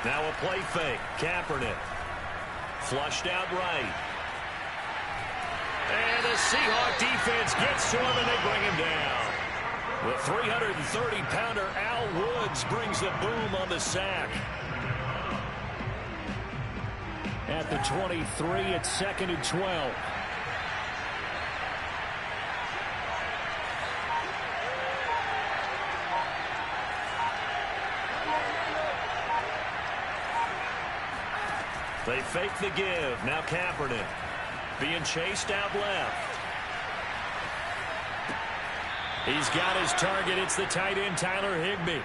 Now a play fake. Kaepernick. Flushed out right. And the Seahawk defense gets to him, and they bring him down. The 330-pounder Al Woods brings the boom on the sack. At the 23, it's 2nd and 12. They fake the give. Now Kaepernick being chased out left. He's got his target. It's the tight end, Tyler Higbee.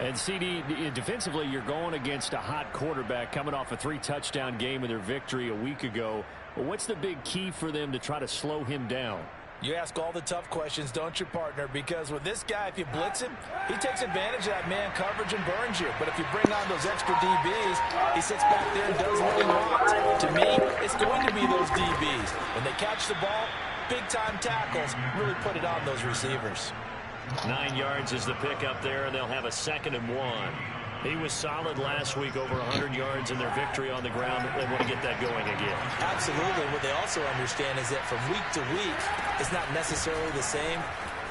And CD, defensively, you're going against a hot quarterback coming off a 3-touchdown game in their victory a week ago. But what's the big key for them to try to slow him down? You ask all the tough questions, don't you, partner? Because with this guy, if you blitz him, he takes advantage of that man coverage and burns you. But if you bring on those extra DBs, he sits back there and does what he wants. To me, it's going to be those DBs. When they catch the ball, big-time tackles really put it on those receivers. 9 yards is the pick up there, and they'll have a 2nd and 1. He was solid last week, over 100 yards in their victory on the ground. They want to get that going again. Absolutely. What they also understand is that from week to week, it's not necessarily the same,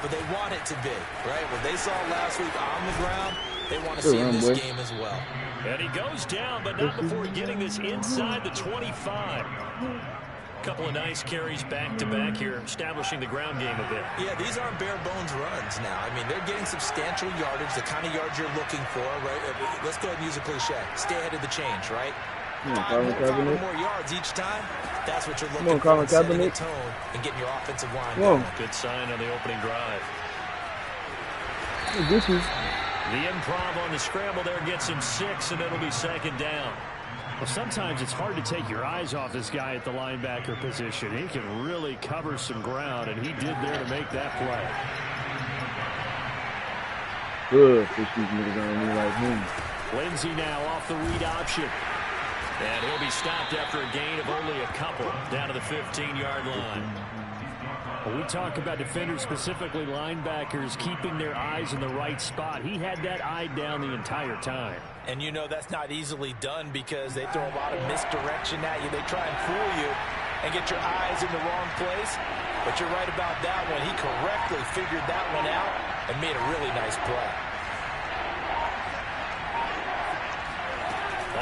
but they want it to be, right? What they saw last week on the ground, they want to see in this game as well. And he goes down, but not before getting this inside the 25. Couple of nice carries back-to-back here, establishing the ground game a bit. Yeah, these aren't bare-bones runs now. I mean, they're getting substantial yardage, the kind of yards you're looking for, right? Let's go ahead and use a cliche. Stay ahead of the change, right? 5 more yards each time. That's what you're looking for, setting the tone and getting your offensive line going. Good sign on the opening drive. The improv on the scramble there gets him 6, and it'll be 2nd down. Well, sometimes it's hard to take your eyes off this guy at the linebacker position. He can really cover some ground, and he did there to make that play. Good for shooting niggas on me like him. Lindsey now off the read option. And he'll be stopped after a gain of only a couple down to the 15-yard line. Well, we talk about defenders, specifically linebackers, keeping their eyes in the right spot. He had that eye down the entire time. And you know that's not easily done because they throw a lot of misdirection at you. They try and fool you and get your eyes in the wrong place. But you're right about that one. He correctly figured that one out and made a really nice play.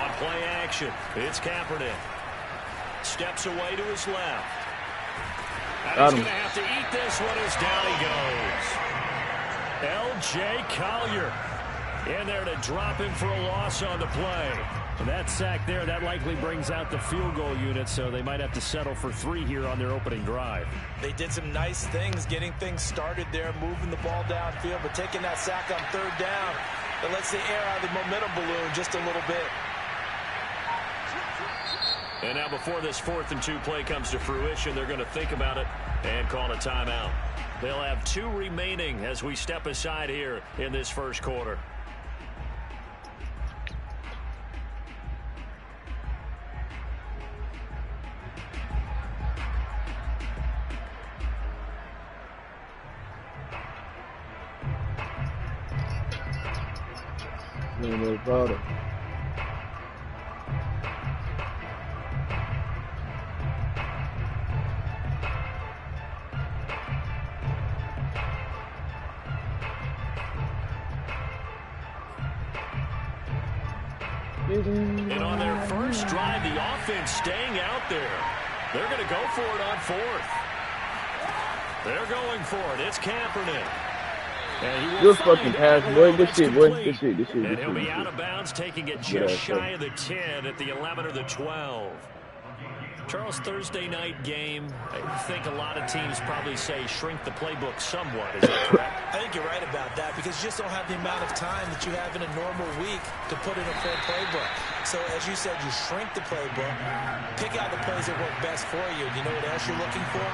On play action, it's Kaepernick. Steps away to his left. And he's going to have to eat this one as down he goes. L.J. Collier in there to drop him for a loss on the play. And that sack there, that likely brings out the field goal unit, so they might have to settle for 3 here on their opening drive. They did some nice things, getting things started there, moving the ball downfield, but taking that sack on 3rd down, that lets the air out of the momentum balloon just a little bit. And now before this 4th and 2 play comes to fruition, they're going to think about it and call a timeout. They'll have 2 remaining as we step aside here in this first quarter. No problem. And on their first drive, the offense staying out there. They're going to go for it on 4th. They're going for it. It's Kaepernick. Good fucking pass, boy. Good shit, boy. Good shit. And he'll be out of bounds, taking it just shy of the 10 at the 11 or the 12. Charles, Thursday night game, I think a lot of teams probably say shrink the playbook somewhat. Is that correct? I think you're right about that because you just don't have the amount of time that you have in a normal week to put in a full playbook. So, as you said, you shrink the playbook, pick out the plays that work best for you. You know what else you're looking for?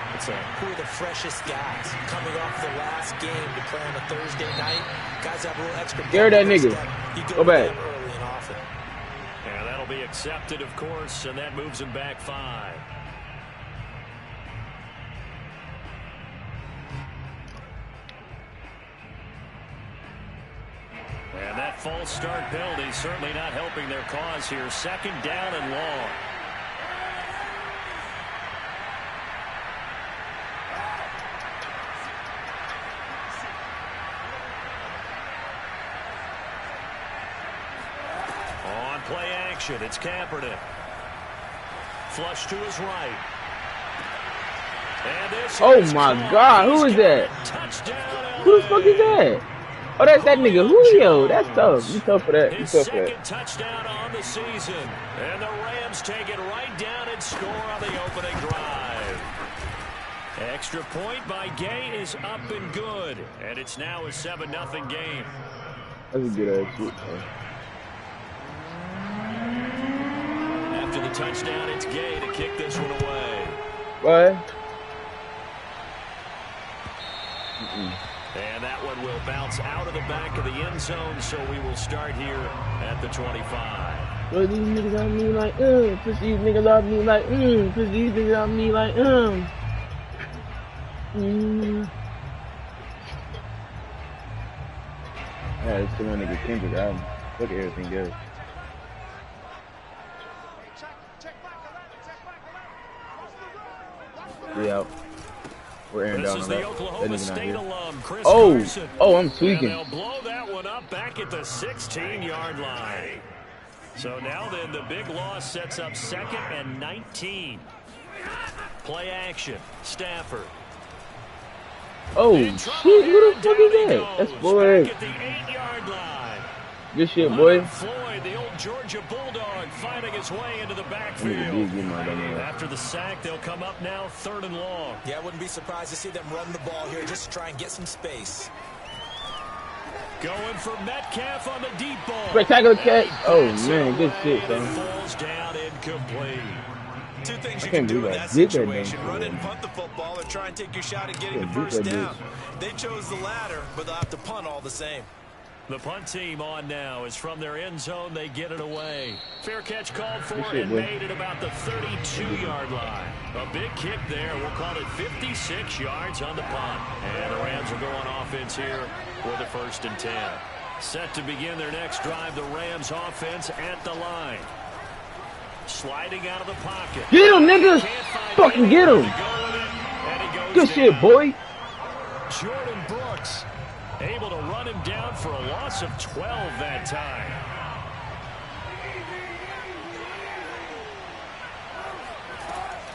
Who are the freshest guys coming off the last game to play on a Thursday night? Guys have a little extra. Scare that nigga. Go back. Early and often. And that'll be accepted, of course, and that moves him back 5. And that False start penalty certainly not helping their cause here. 2nd down and long. On play action, it's Kaepernick. Flush to his right. And this Oh my God, who is that? Who the fuck is that? Oh, that's that nigga Julio. That's tough. You tough for that. You tough for that. His 2nd touchdown on the season. And the Rams take it right down and score on the opening drive. Extra point by Gay is up and good. And it's now a 7-0 game. That's a good ass shit, man. After the touchdown, it's Gay to kick this one away. What? And that one will bounce out of the back of the end zone, so we will start here at the 25. Well, these niggas on me like, cause these niggas on me like, cause these niggas on me like, Yeah, it's the one nigga Kendrick album. Look at everything else. We out. We're airing down on that. Oklahoma State alum, Chris Carson. I'm tweaking. And they'll blow that one up back at the 16-yard line. So now then, the big loss sets up 2nd and 19. Play action, Stafford. Oh shit! Who the fuck is that? That's boy. Back at the 8-yard line. Good shit, boy. Floyd, the old Georgia Bulldog, finding his way into the backfield. After the sack, they'll come up now 3rd and long. Yeah, I wouldn't be surprised to see them run the ball here just to try and get some space. Going for Metcalf on the deep ball. Spectacular catch. Oh man, good shit, son. Falls down incomplete. Two things you can do in that situation: run and punt the football, or try and take your shot at getting the first down. They chose the latter, but they'll have to punt all the same. The punt team on now is from their end zone. They get it away. Fair catch called for and made at about the 32-yard line. A big kick there. We'll call it 56 yards on the punt. And the Rams are going offense here with a 1st and 10. Set to begin their next drive, the Rams offense at the line. Sliding out of the pocket. Get him, niggas! Fucking get him! Good shit, boy. Jordan Brooks able to run him down for a loss of 12 that time.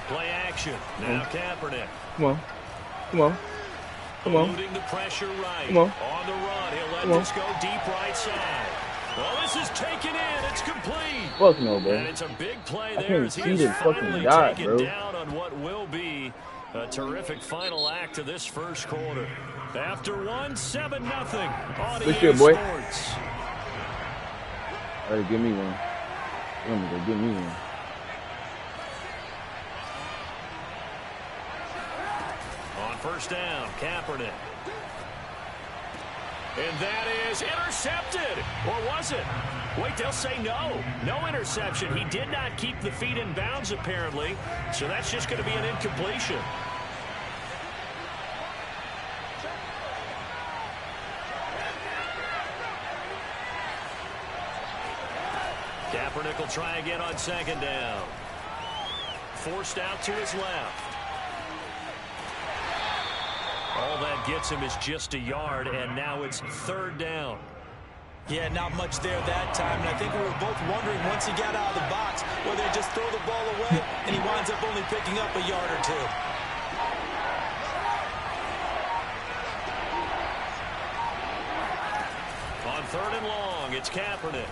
Play action. Now Kaepernick. Come on. Come on. Come on. Eluding the pressure right. Come on. On the run. He'll let this go deep right side. Well, this is taken in. It's complete. Fuck no, bro. And it's a big play there. I can't as he see is this fucking finally dot, taken bro. down on what will be a terrific final act of this first quarter. After 7-0 on Good EA shit, boy. Sports. All right, give me one. I'm gonna go give me one. On 1st down, Kaepernick. And that is intercepted. Or was it? Wait, they'll say no. No interception. He did not keep the feet in bounds, apparently. So that's just going to be an incompletion. Kaepernick will try again on 2nd down. Forced out to his left. All that gets him is just a yard, and now it's 3rd down. Yeah, not much there that time, and I think we were both wondering once he got out of the box whether he'd just throw the ball away, and he winds up only picking up a yard or two. On 3rd and long, it's Kaepernick.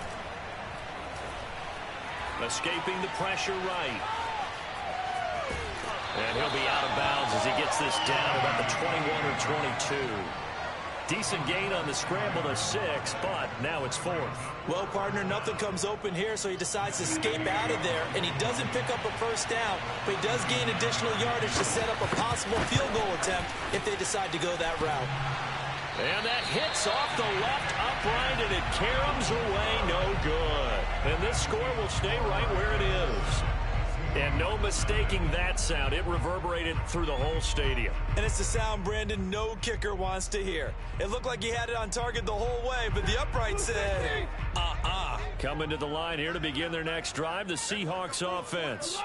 Escaping the pressure right. And he'll be out of bounds as he gets this down about the 21 or 22. Decent gain on the scramble to 6, but now it's 4th. Well, partner, nothing comes open here, so he decides to escape out of there, and he doesn't pick up a 1st down, but he does gain additional yardage to set up a possible field goal attempt if they decide to go that route. And that hits off the left upright, and it caroms away no good. And this score will stay right where it is. And no mistaking that sound. It reverberated through the whole stadium. And it's the sound, Brandon, no kicker wants to hear. It looked like he had it on target the whole way, but the upright said, Coming to the line here to begin their next drive, the Seahawks offense.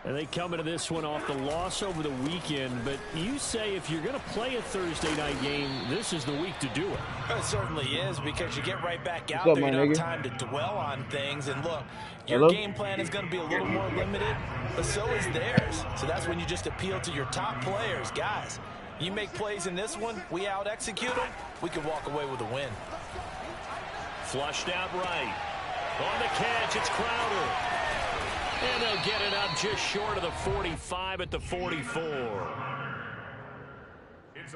And they come into this one off the loss over the weekend. But you say if you're going to play a Thursday night game, this is the week to do it. It certainly is, because you get right back out there. You don't have time to dwell on things. And look, your game plan is going to be a little more limited, but so is theirs. So that's when you just appeal to your top players. Guys, you make plays in this one, we out-execute them, we can walk away with a win. Flushed out right. On the catch, it's Crowder. And they'll get it up just short of the 45 at the 44.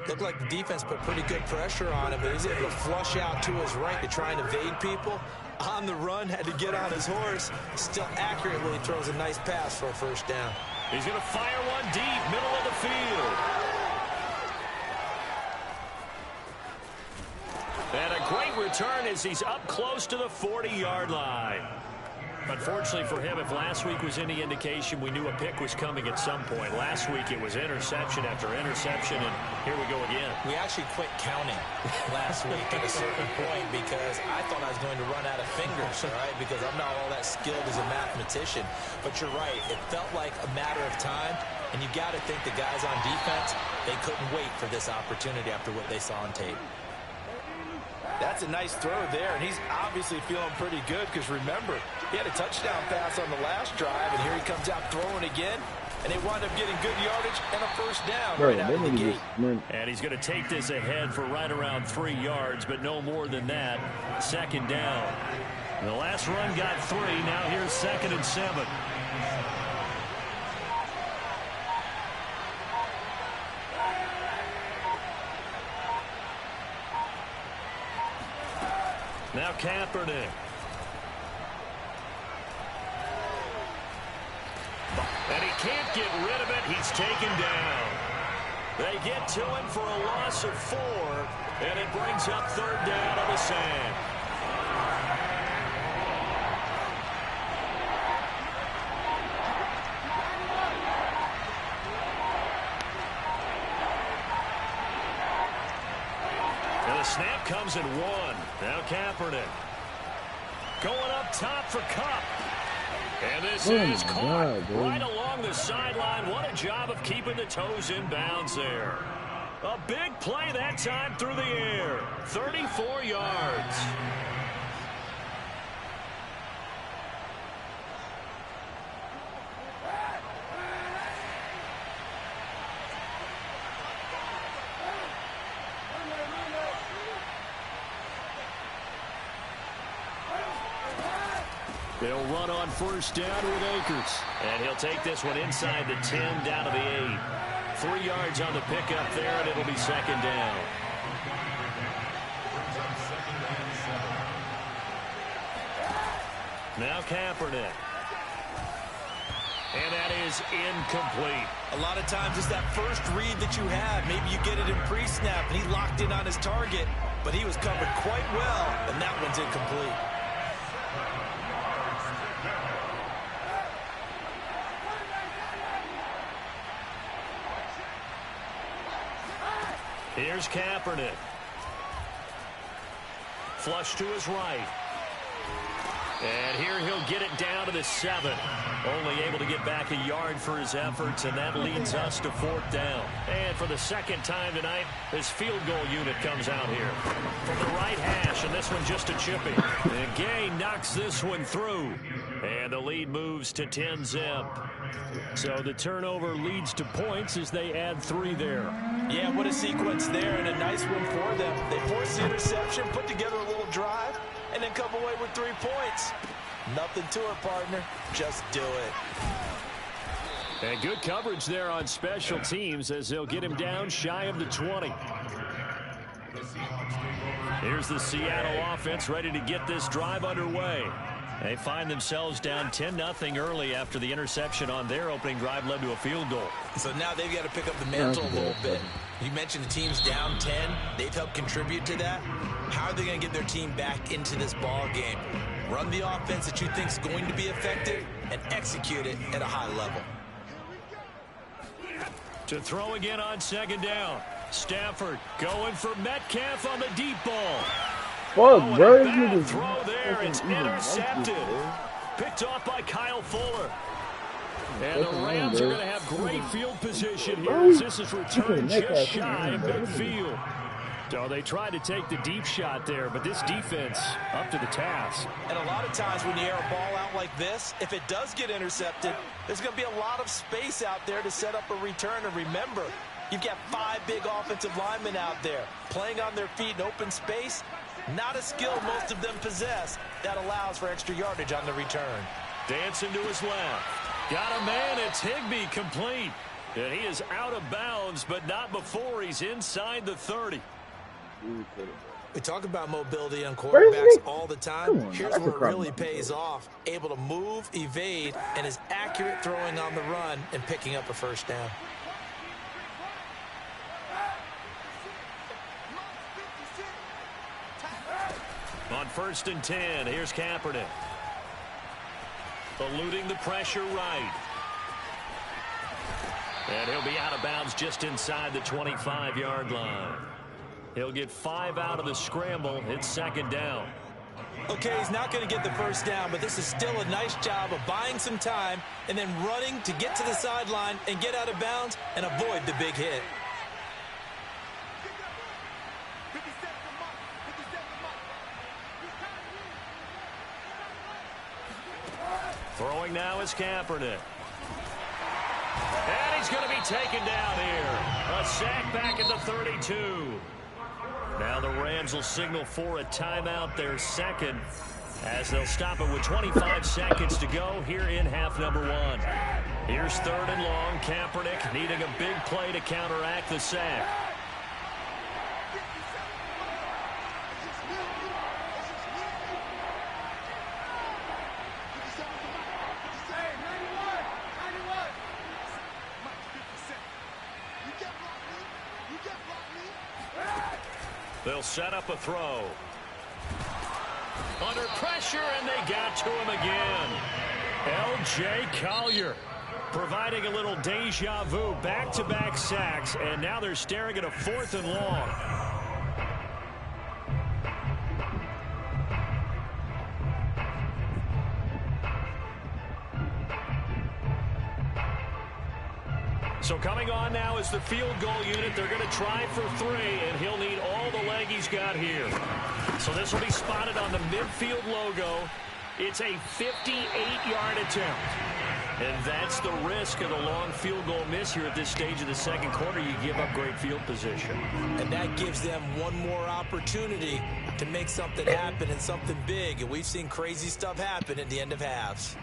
Looked like the defense put pretty good pressure on him, but he's able to flush out to his right to try and evade people. On the run, had to get on his horse. Still accurately throws a nice pass for a first down. He's going to fire one deep, middle of the field. And a great return as he's up close to the 40-yard line. Unfortunately for him, if last week was any indication, we knew a pick was coming at some point. Last week it was interception after interception, and here we go again. We actually quit counting last week at a certain point because I thought I was going to run out of fingers, all right, because I'm not all that skilled as a mathematician. But you're right, it felt like a matter of time, and you got to think the guys on defense, they couldn't wait for this opportunity after what they saw on tape. That's a nice throw there, and he's obviously feeling pretty good because, remember, he had a touchdown pass on the last drive, and here he comes out throwing again, and they wind up getting good yardage and a first down right out of the gate. And he's going to take this ahead for right around 3 yards, but no more than that. Second down. The last run got 3. Now here's 2nd and 7. Now Kaepernick. And he can't get rid of it. He's taken down. They get to him for a loss of 4, and it brings up 3rd down on the sand. The snap comes at 1. Now Kaepernick. Going up top for Kupp. And this is caught right along the sideline. What a job of keeping the toes in bounds there. A big play that time through the air. 34 yards. They'll run on first down with Akers. And he'll take this one inside the 10 down to the 8. 3 yards on the pickup there, and it'll be 2nd down. Now Kaepernick. And that is incomplete. A lot of times it's that first read that you have. Maybe you get it in pre-snap, and he locked in on his target, but he was covered quite well, and that one's incomplete. Here's Kaepernick. Flush to his right. And here he'll get it down to the 7. Only able to get back a yard for his efforts, and that leads us to 4th down. And for the second time tonight, his field goal unit comes out here. From the right hash, and this one just a chippy. And Gay knocks this one through. And the lead moves to 10-zip. So the turnover leads to points as they add 3 there. Yeah, what a sequence there, and a nice one for them. They force the interception, put together a little drive, and then come away with 3 points. Nothing to it, partner. Just do it. And good coverage there on special teams as they'll get him down shy of the 20. Here's the Seattle offense ready to get this drive underway. They find themselves down 10-0 early after the interception on their opening drive led to a field goal. So now they've got to pick up the mantle a little bit. You mentioned the team's down 10. They've helped contribute to that. How are they going to get their team back into this ball game? Run the offense that you think is going to be effective, and execute it at a high level. To throw again on second down. Stafford going for Metcalf on the deep ball. Fuck, bro. Bad throw there. It's intercepted. Picked off by Kyle Fuller. And the Rams are going to have great field position here as this is returned just shy of midfield. So they tried to take the deep shot there, but this defense up to the task. And a lot of times when you air a ball out like this, if it does get intercepted, there's going to be a lot of space out there to set up a return. And remember, you've got 5 big offensive linemen out there playing on their feet in open space. Not a skill most of them possess that allows for extra yardage on the return. Dancing to his left. Got a man. It's Higbee complete. And he is out of bounds, but not before he's inside the 30. We talk about mobility on quarterbacks all the time. Here's where it really pays off. Able to move, evade, and is accurate throwing on the run and picking up a first down. On 1st and 10, here's Kaepernick. Eluding the pressure right. And he'll be out of bounds just inside the 25-yard line. He'll get 5 out of the scramble. It's second down. Okay, he's not going to get the first down, but this is still a nice job of buying some time and then running to get to the sideline and get out of bounds and avoid the big hit. Throwing now is Kaepernick. And he's going to be taken down here. A sack back at the 32. Now the Rams will signal for a timeout, their second, as they'll stop it with 25 seconds to go here in half number 1. Here's 3rd and long. Kaepernick needing a big play to counteract the sack. They'll set up a throw. Under pressure, and they got to him again. L.J. Collier providing a little deja vu. Back-to-back sacks, and now they're staring at a 4th and long. So coming on now is the field goal unit. They're going to try for 3, and he'll need all the leg he's got here. So this will be spotted on the midfield logo. It's a 58-yard attempt. And that's the risk of the long field goal miss here at this stage of the second quarter. You give up great field position. And that gives them one more opportunity to make something happen and something big. And we've seen crazy stuff happen at the end of halves.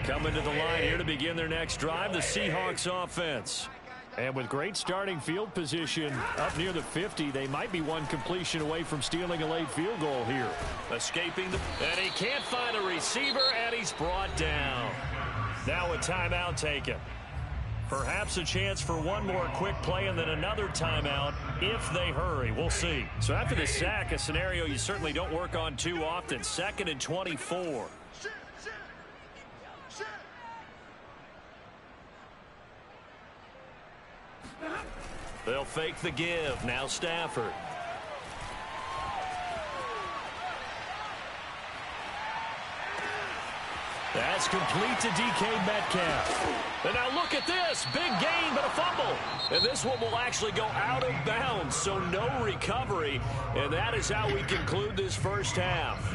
Coming to the line here to begin their next drive, the Seahawks offense. And with great starting field position up near the 50, they might be one completion away from stealing a late field goal here. Escaping the... And he can't find a receiver, and he's brought down. Now a timeout taken. Perhaps a chance for one more quick play and then another timeout if they hurry. We'll see. So after the sack, a scenario you certainly don't work on too often. 2nd and 24. They'll fake the give. Now Stafford. That's complete to DK Metcalf. And now look at this. Big gain, but a fumble. And this one will actually go out of bounds, so no recovery. And that is how we conclude this first half.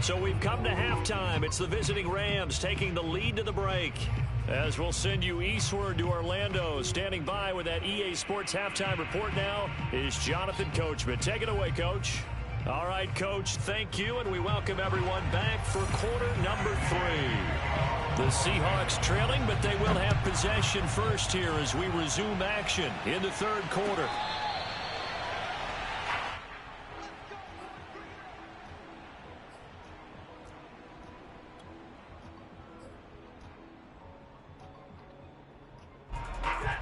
So we've come to halftime. It's the visiting Rams taking the lead to the break. As we'll send you eastward to Orlando. Standing by with that EA Sports halftime report now is Jonathan Coachman. Take it away, Coach. All right, Coach, thank you, and we welcome everyone back for quarter number 3. The Seahawks trailing, but they will have possession first here as we resume action in the third quarter.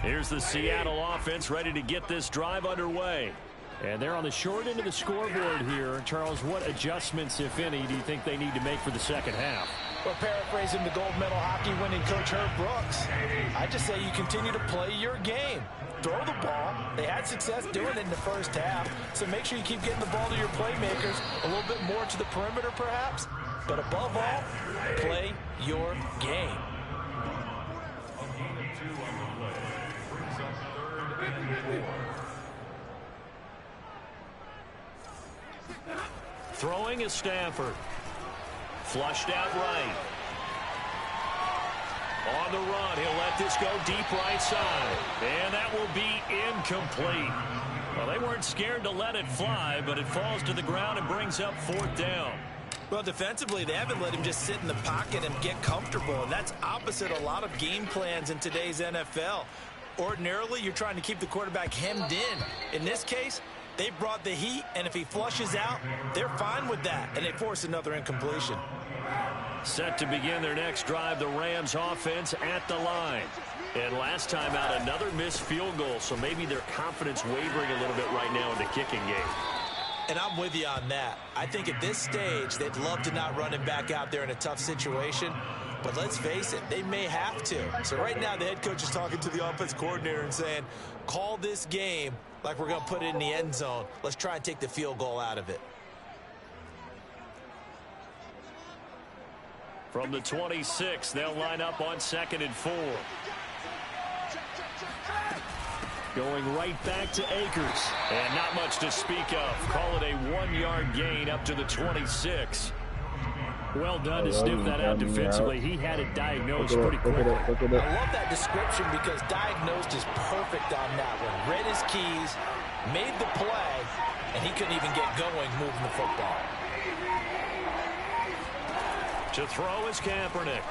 Here's the Seattle offense ready to get this drive underway. And they're on the short end of the scoreboard here. Charles, what adjustments, if any, do you think they need to make for the second half? Well, paraphrasing the gold medal hockey winning coach Herb Brooks, I just say you continue to play your game. Throw the ball. They had success doing it in the first half, so make sure you keep getting the ball to your playmakers, a little bit more to the perimeter perhaps, but above all, play your game. Throwing is Stafford. Flushed out right. On the run, he'll let this go deep right side. And that will be incomplete. Well, they weren't scared to let it fly, but it falls to the ground and brings up 4th down. Well, defensively, they haven't let him just sit in the pocket and get comfortable, and that's opposite a lot of game plans in today's NFL. Ordinarily, you're trying to keep the quarterback hemmed in. In this case, they brought the heat, and if he flushes out, they're fine with that, and they force another incompletion. Set to begin their next drive, the Rams offense at the line. And last time out, another missed field goal, so maybe their confidence wavering a little bit right now in the kicking game. And I'm with you on that. I think at this stage, they'd love to not run him back out there in a tough situation. But let's face it, they may have to. So right now, the head coach is talking to the offense coordinator and saying, call this game like we're going to put it in the end zone. Let's try and take the field goal out of it. From the 26, they'll line up on 2nd and 4. Going right back to Akers. And not much to speak of. Call it a 1-yard gain up to the 26. Well done to sniff that out defensively. He had it diagnosed pretty quickly. I love that description because diagnosed is perfect on that one. Read his keys, made the play, and he couldn't even get going moving the football. To throw is Kaepernick.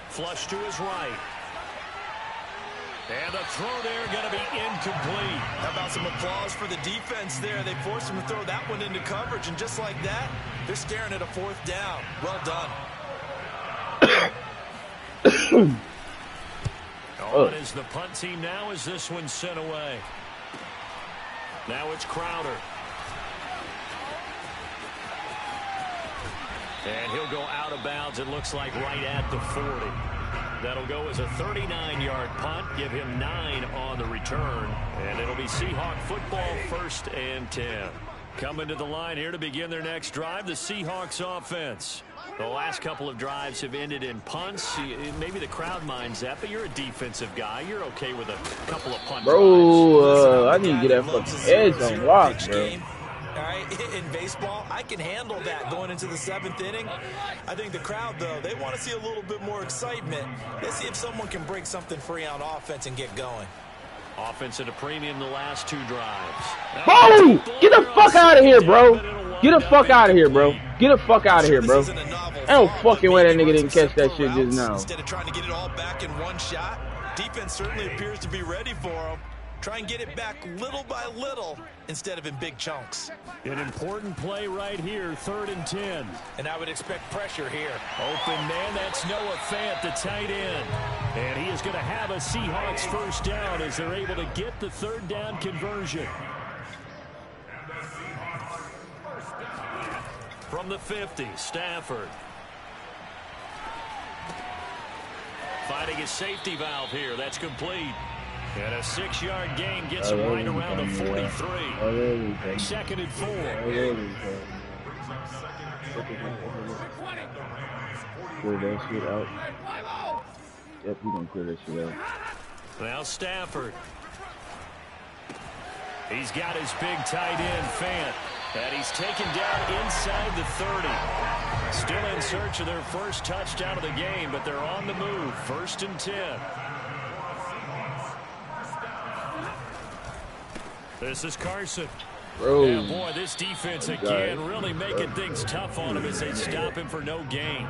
Flush to his right. And the throw there going to be incomplete. How about some applause for the defense there? They forced him to throw that one into coverage, and just like that, they're staring at a 4th down. Well done. On is the punt team now as this one's sent away. Now it's Crowder. And he'll go out of bounds, it looks like, right at the 40. That'll go as a 39-yard punt, give him 9 on the return. And it'll be Seahawk football, 1st and 10. Coming to the line here to begin their next drive, the Seahawks offense. The last couple of drives have ended in punts. Maybe the crowd minds that, but you're a defensive guy. You're okay with a couple of punt drives. Bro, I need to get that fucking edge on lock, bro. All right, in baseball, I can handle that going into the 7th inning. I think the crowd, though, they want to see a little bit more excitement. Let's see if someone can break something free on offense and get going. Offense at a premium the last 2 drives. Boom! Get the fuck out of here, bro. Get the fuck out of here, bro. Get the fuck out of here, bro. I don't fucking way that nigga didn't catch that shit just now. Instead of trying to get it all back in one shot, defense certainly appears to be ready for him. Try and get it back little by little instead of in big chunks. An important play right here, 3rd and 10. And I would expect pressure here. Open man, that's Noah Fant, the tight end. And he is going to have a Seahawks 1st down as they're able to get the 3rd down conversion. From the 50, Stafford. Finding his safety valve here, that's complete. And a 6-yard gain gets him right around the 43. 2nd and 4. Clear that shit out. Yep, we gonna clear that shit out. Now Stafford. He's got his big tight end, Fant. And he's taken down inside the 30. Still in search of their first touchdown of the game, but they're on the move. 1st and 10. This is Carson. Bro. Yeah, boy, this defense again really making things tough on him as they stop him for no gain.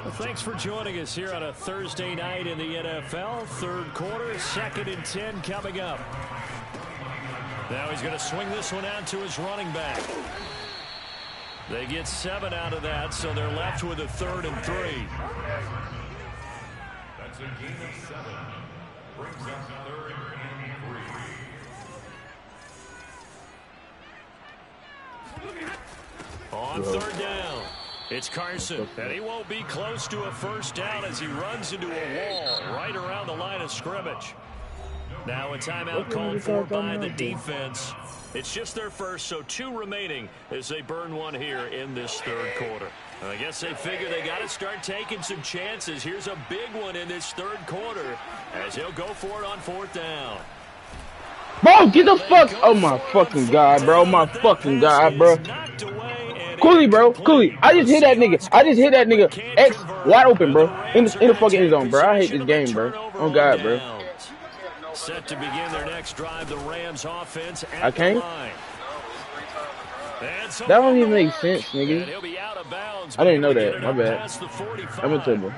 Well, thanks for joining us here on a Thursday night in the NFL. 3rd quarter, 2nd and 10 coming up. Now he's going to swing this one out to his running back. They get 7 out of that, so they're left with a 3rd and 3. That's a gain of 7. On third down, it's Carson, and he won't be close to a first down as he runs into a wall right around the line of scrimmage. Now a timeout called for by the defense. It's just their first, so 2 remaining as they burn one here in this third quarter. I guess they figure they got to start taking some chances. Here's a big one in this third quarter as he'll go for it on fourth down. Bro, get the fuck! Oh my fucking god, bro! My fucking god, bro! Cooley, bro, Cooley! I just hit that nigga. I just hit that nigga. X wide open, bro. In the fucking end zone, bro. I hate this game, bro. Oh god, bro. Set to begin their next drive, the Rams offense. I can't. That don't even make sense, nigga. I didn't know that. My bad. I'm a trouble.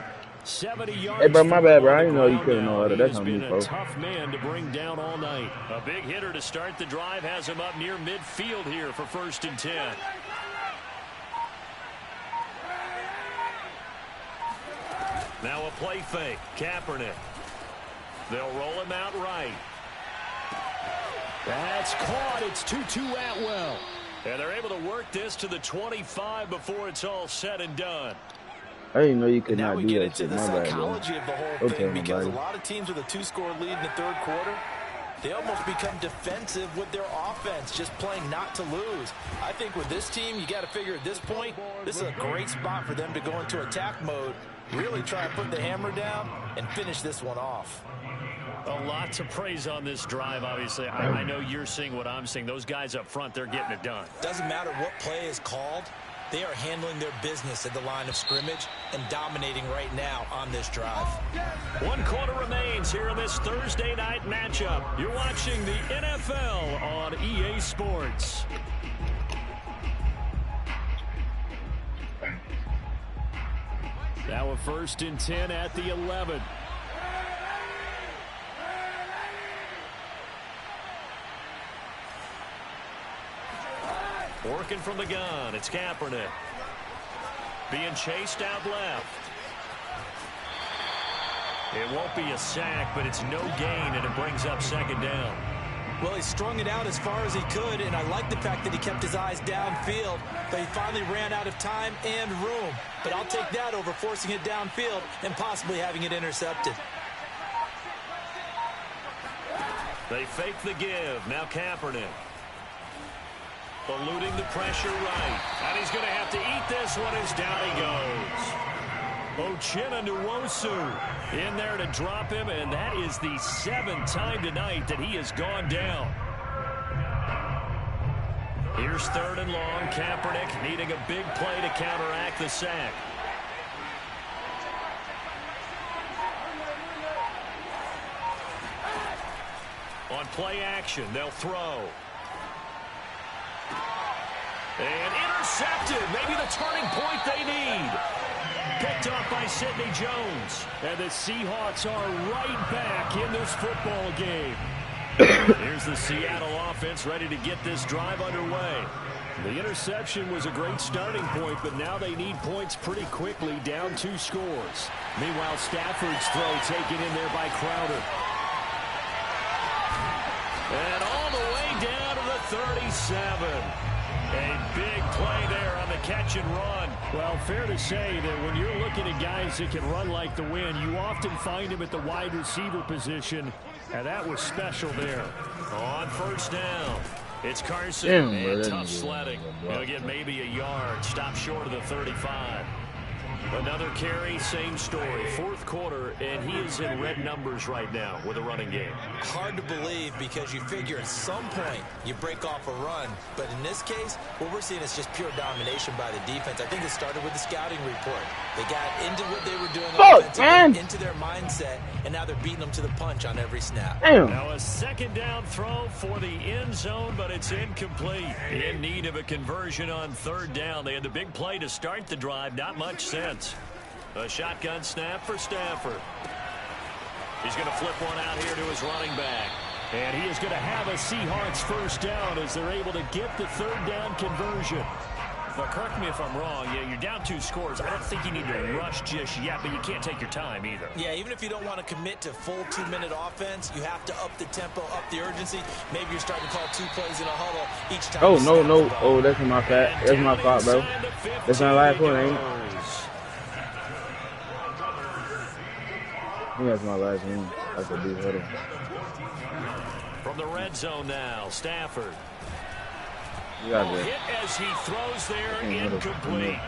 Hey, bro, my bad, bro. I didn't know you couldn't know other. That's on me, bro. Tough man to bring down all night. A big hitter to start the drive has him up near midfield here for 1st and 10. Now a play fake. Kaepernick. They'll roll him out right. That's caught. It's 2-2 Atwell. And they're able to work this to the 25 before it's all said and done. I didn't know you could not do that. Now we get into the psychology of the whole thing, because a lot of teams with a 2-score lead in the third quarter, they almost become defensive with their offense, just playing not to lose. I think with this team, you got to figure at this point, this is a great spot for them to go into attack mode, really try to put the hammer down and finish this one off. A lot to praise on this drive, obviously. I know you're seeing what I'm seeing. Those guys up front, they're getting it done. Doesn't matter what play is called. They are handling their business at the line of scrimmage and dominating right now on this drive. 1 quarter remains here in this Thursday night matchup. You're watching the NFL on EA Sports. Now a 1st and 10 at the 11. Working from the gun, it's Kaepernick. Being chased out left. It won't be a sack, but it's no gain, and it brings up 2nd down. Well, he strung it out as far as he could, and I like the fact that he kept his eyes downfield, but he finally ran out of time and room. But I'll take that over forcing it downfield and possibly having it intercepted. They fake the give. Now Kaepernick. Eluding the pressure right. And he's going to have to eat this one as down he goes. Uchenna Nwosu in there to drop him, and that is the 7th time tonight that he has gone down. Here's 3rd and long. Kaepernick needing a big play to counteract the sack. On play action, they'll throw. And intercepted. Maybe the turning point they need. Picked up by Sidney Jones. And the Seahawks are right back in this football game. Here's the Seattle offense ready to get this drive underway. The interception was a great starting point, but now they need points pretty quickly, down 2 scores. Meanwhile, Stafford's throw taken in there by Crowder. And all the way down to the 37. A big play there on the catch and run. Well, fair to say that when you're looking at guys that can run like the wind, you often find him at the wide receiver position, and that was special there. On 1st down, it's Carson. And tough sledding. He'll get maybe a yard. Stop short of the 35. Another carry, same story. 4th quarter, and he is in red numbers right now with a running game. Hard to believe, because you figure at some point you break off a run. But in this case, what we're seeing is just pure domination by the defense. I think it started with the scouting report. They got into what they were doing offensively, into their mindset, and now they're beating them to the punch on every snap. Damn. Now a 2nd down throw for the end zone, but it's incomplete. In need of a conversion on 3rd down. They had the big play to start the drive. Not much sense. A shotgun snap for Stafford. He's going to flip one out here to his running back. And he is going to have a Seahawks 1st down as they're able to get the 3rd down conversion. But correct me if I'm wrong. Yeah, you're down 2 scores. I don't think you need to rush just yet, but you can't take your time either. Yeah, even if you don't want to commit to full 2-minute offense, you have to up the tempo, up the urgency. Maybe you're starting to call 2 plays in a huddle each time. Oh, no. Oh, that's my fault. That's my fault, bro. That's my last one, ain't it? I think that's my last one. That's a big huddle. From the red zone now, Stafford. Hit as he throws there, incomplete.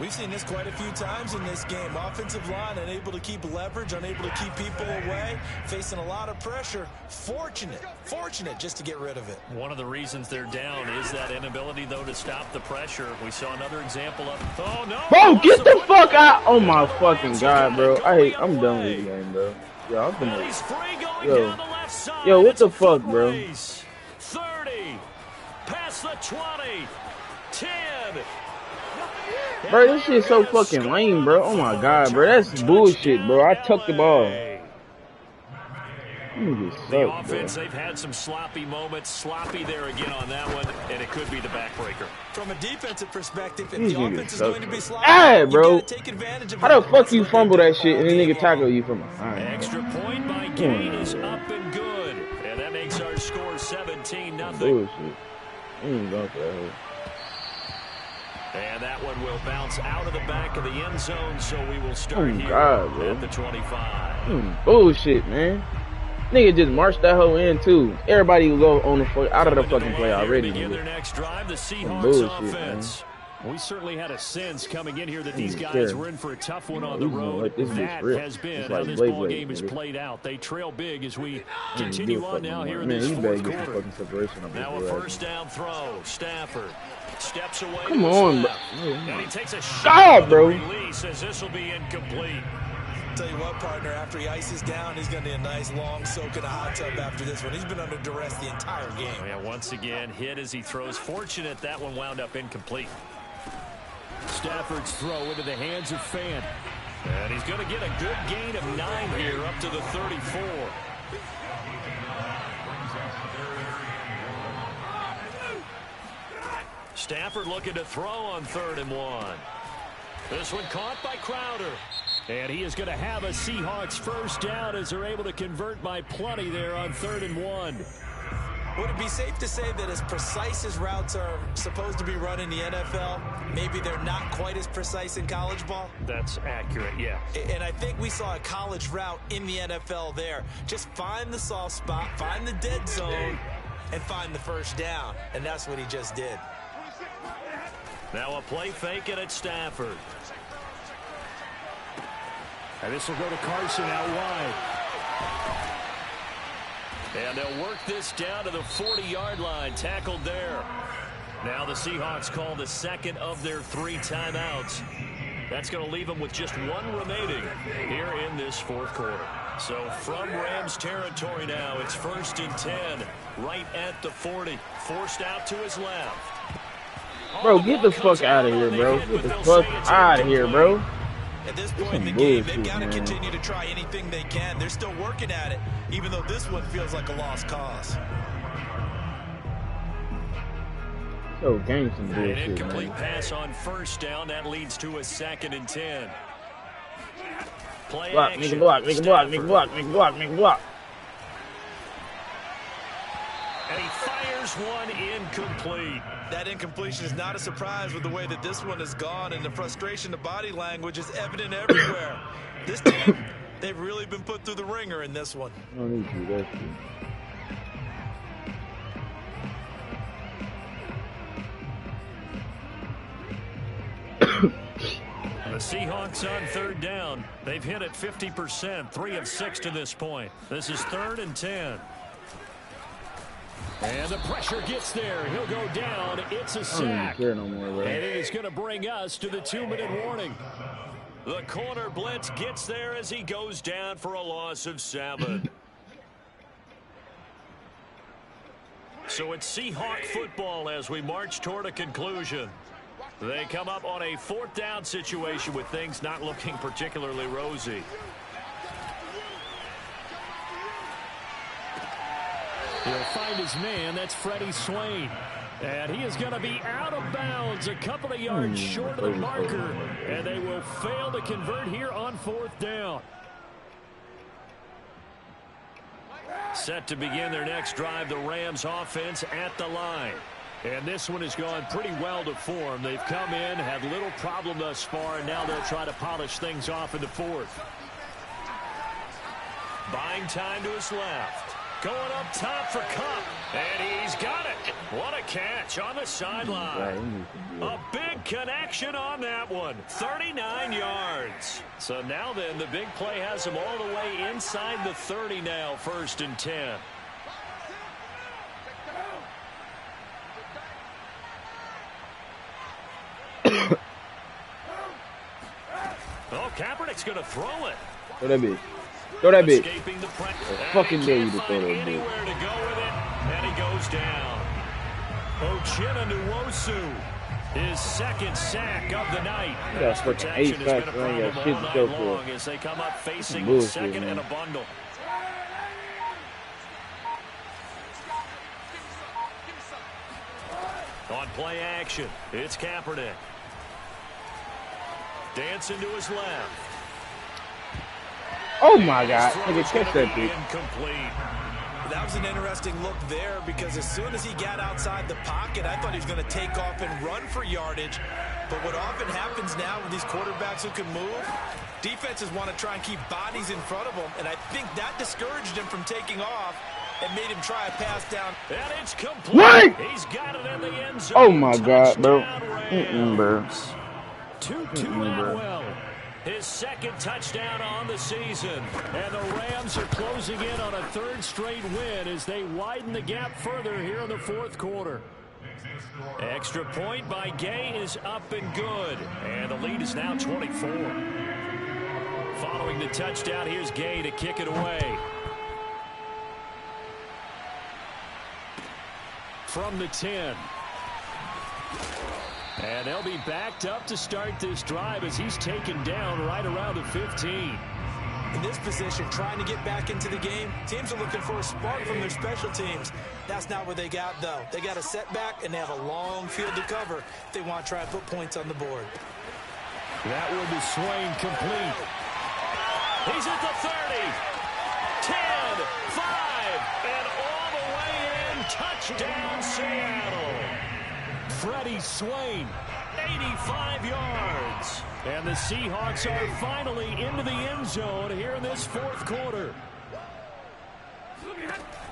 We've seen this quite a few times in this game. Offensive line unable to keep leverage, unable to keep people away, facing a lot of pressure. Fortunate just to get rid of it. One of the reasons they're down is that inability, though, to stop the pressure. We saw another example of, oh, no. Bro, get the fuck out. Oh, my fucking God, bro. I'm done with this game, bro. Yo, I'm finna. Yo, what the fuck, bro? 30. Past the 20. 10. Bro, this shit's so fucking lame, bro. Oh my God, bro. That's bullshit, bro. I tucked the ball. The offense, they've had some sloppy moments. Sloppy there again on that one, and it could be the backbreaker. From a defensive perspective, if the offense is going to be sloppy, hey, bro. How the fuck you fumble that shit and then nigga tackle you from behind? Extra point by Gain is up and good. And that makes our score 17-0. Bullshit. Going for that. And that one will bounce out of the back of the end zone, so we will start here at the 25. Bullshit, man. Nigga just marched that hoe in, too. Everybody will go on out of the fucking play already. Begin their next drive, the Seahawks offense. We certainly had a sense coming in here that these guys were in for a tough one on the road. That has been how this ball game is played out. They trail big as we continue on now here in this fourth quarter. Now a first down throw. Stafford steps away. Come on, bro. And he takes a shot, bro. Release as this will be incomplete. Tell you what, partner, after he ices down, he's going to need a nice long soak in a hot tub after this one. He's been under duress the entire game. Yeah, once again, hit as he throws. Fortunate that one wound up incomplete. Stafford's throw into the hands of Fant. And he's going to get a good gain of 9 here up to the 34. Stafford looking to throw on 3rd and 1. This one caught by Crowder. And he is going to have a Seahawks first down as they're able to convert by plenty there on 3rd and 1. Would it be safe to say that as precise as routes are supposed to be run in the NFL, maybe they're not quite as precise in college ball? That's accurate, yeah. And I think we saw a college route in the NFL there. Just find the soft spot, find the dead zone, and find the first down. And that's what he just did. Now a play fake it at Stafford. And this will go to Carson out wide. And they'll work this down to the 40-yard line, tackled there. Now the Seahawks call the second of their 3 timeouts. That's going to leave them with just 1 remaining here in this fourth quarter. So from Rams territory now, it's 1st and 10, right at the 40. Forced out to his left. Bro, get the fuck out of here, bro. Get the fuck out of here, bro. At this point in the game, they've got to continue to try anything they can. They're still working at it, even though this one feels like a lost cause. So, game some bullshit, an incomplete man. pass on first down. That leads to a 2nd and 10. Play block, action. make a block, make a block, make a block, make a block, make a block. And he fires one incomplete. That incompletion is not a surprise with the way that this one has gone, and the frustration, the body language is evident everywhere. This team, they've really been put through the ringer in this one. No need to do that shit. The Seahawks on 3rd down. They've hit it 50%, 3 of 6 to this point. This is 3rd and 10. And the pressure gets there. He'll go down. It's a sack. No more, and it is going to bring us to the 2-minute warning. The corner blitz gets there as he goes down for a loss of 7. So it's Seahawk football as we march toward a conclusion. They come up on a 4th down situation with things not looking particularly rosy. He'll find his man. That's Freddie Swain. And he is going to be out of bounds, a couple of yards short of the marker. And they will fail to convert here on 4th down. Set to begin their next drive, the Rams offense at the line. And this one has gone pretty well to form. They've come in, had little problem thus far, and now they'll try to polish things off in the 4th. Buying time to his left. Going up top for Cup. And he's got it. What a catch on the sideline. A big connection on that one. 39 yards. So now then, the big play has him all the way inside the 30 now, 1st and 10. Oh, Kaepernick's going to throw it. Throw that bitch. Throw that bitch. Fucking dare you to throw that bitch. Anywhere to go with it, and he goes down. Ochena Nwosu, his 2nd sack of the night. That's fucking 8 sacks. I ain't got shit to show for it. As they come up facing bullshit, 2nd man. and a bundle. On play action, it's Kaepernick. Dancing to his left. Oh my God. Nigga, catch that bitch. Incomplete. That was an interesting look there because as soon as he got outside the pocket, I thought he was going to take off and run for yardage. But what often happens now with these quarterbacks who can move, defenses want to try and keep bodies in front of them. And I think that discouraged him from taking off and made him try a pass down. And it's complete. What? He's got it in the end zone. Oh my God, bro. Bro. Bro. Well, his 2nd touchdown on the season. And the Rams are closing in on a 3rd straight win as they widen the gap further here in the 4th quarter. Extra point by Gay is up and good. And the lead is now 24. Following the touchdown, here's Gay to kick it away. From the 10. And they'll be backed up to start this drive as he's taken down right around the 15. In this position, trying to get back into the game, teams are looking for a spark from their special teams. That's not what they got, though. They got a setback, and they have a long field to cover if they want to try and put points on the board. That one to Swain complete. He's at the 30. 10, 5, and all the way in. Touchdown, Seattle. Freddie Swain, 85 yards. And the Seahawks are finally into the end zone here in this 4th quarter.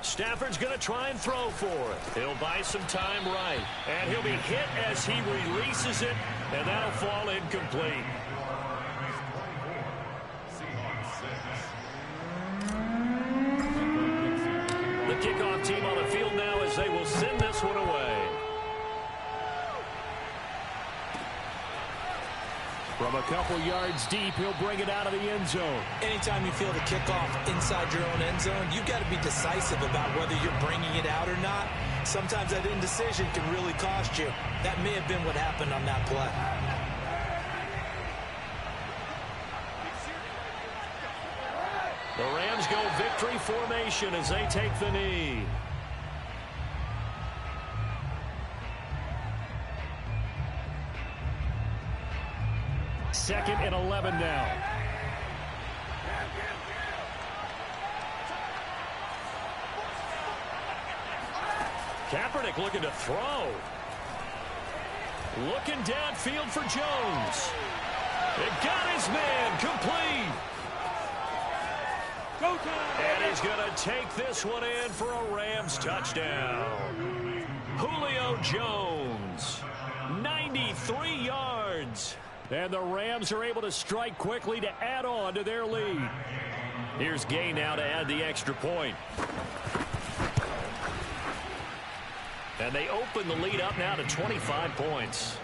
Stafford's going to try and throw for it. He'll buy some time right. And he'll be hit as he releases it, and that'll fall incomplete. The kickoff team on the field now as they will send this one away. From a couple yards deep, he'll bring it out of the end zone. Anytime you feel the kickoff inside your own end zone, you've got to be decisive about whether you're bringing it out or not. Sometimes that indecision can really cost you. That may have been what happened on that play. The Rams go victory formation as they take the knee. Second and 11 now. Kaepernick looking to throw. Looking downfield for Jones. It got his man complete. And he's going to take this one in for a Rams touchdown. Julio Jones, 93 yards. And the Rams are able to strike quickly to add on to their lead. Here's Gay now to add the extra point. And they open the lead up now to 25 points.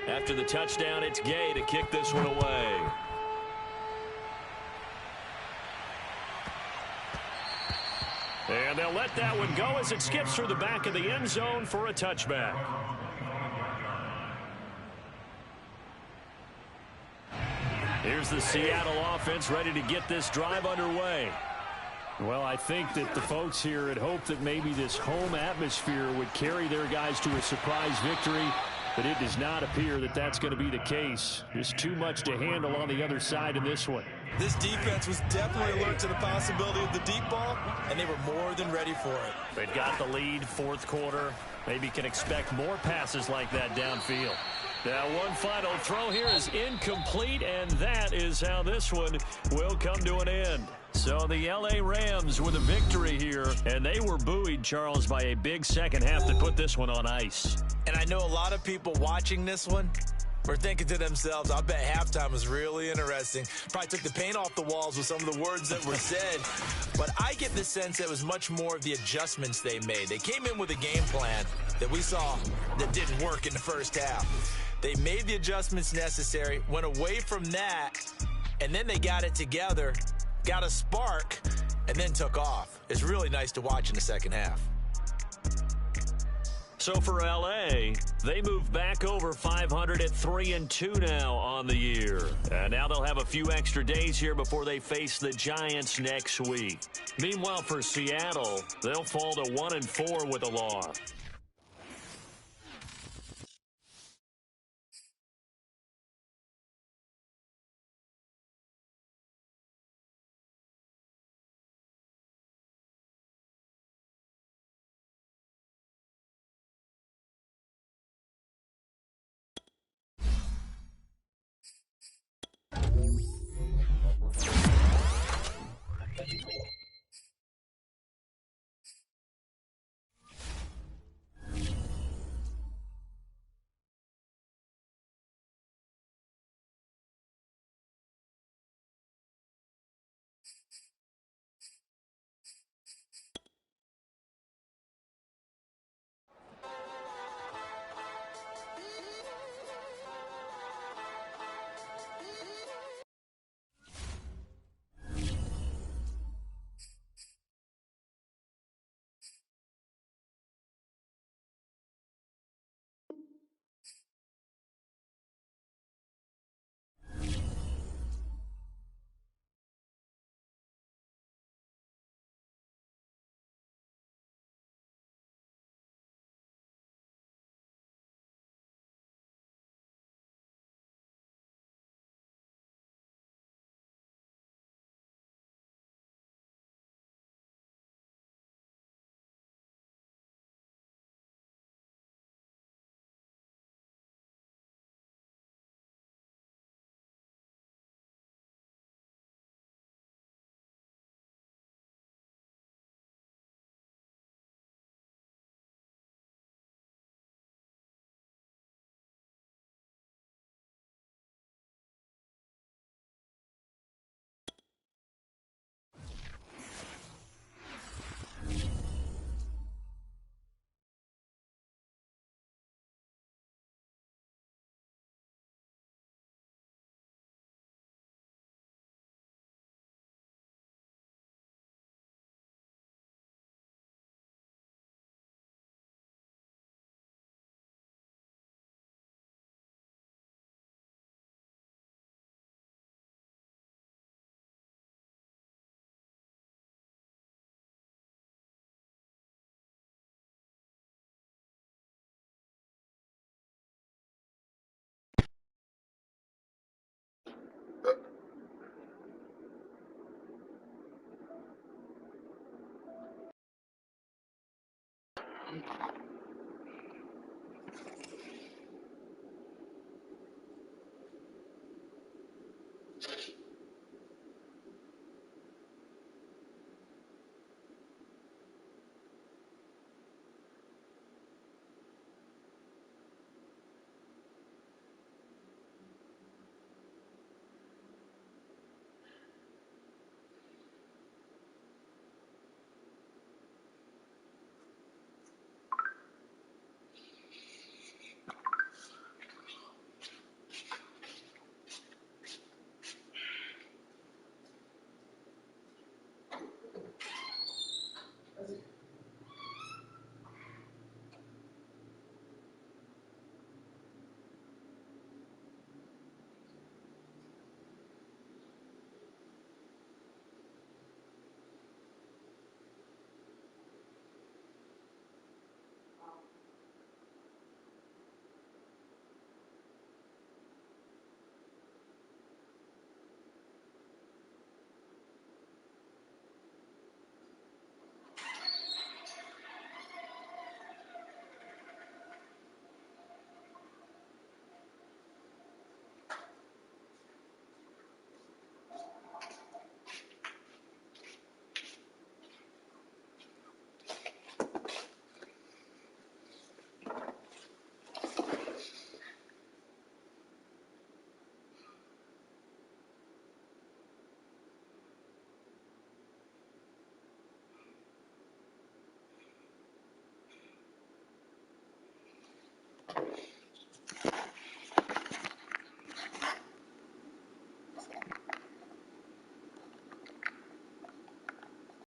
After the touchdown, it's Gay to kick this one away. And they'll let that one go as it skips through the back of the end zone for a touchback. Here's the Seattle offense ready to get this drive underway. Well, I think that the folks here had hoped that maybe this home atmosphere would carry their guys to a surprise victory, but it does not appear that that's going to be the case. There's too much to handle on the other side in this one. This defense was definitely alert to the possibility of the deep ball, and they were more than ready for it. They've got the lead, fourth quarter. Maybe can expect more passes like that downfield. Now one final throw here is incomplete, and that is how this one will come to an end. So the L.A. Rams with a victory here, and they were buoyed, Charles, by a big second half that put this one on ice. And I know a lot of people watching this one were thinking to themselves, I bet halftime was really interesting. Probably took the paint off the walls with some of the words that were said. But I get the sense that it was much more of the adjustments they made. They came in with a game plan that we saw that didn't work in the first half. They made the adjustments necessary, went away from that, and then they got it together, got a spark, and then took off. It's really nice to watch in the second half. So for L.A., they move back over 500 at 3-2 now on the year. And now they'll have a few extra days here before they face the Giants next week. Meanwhile, for Seattle, they'll fall to 1-4 with a loss.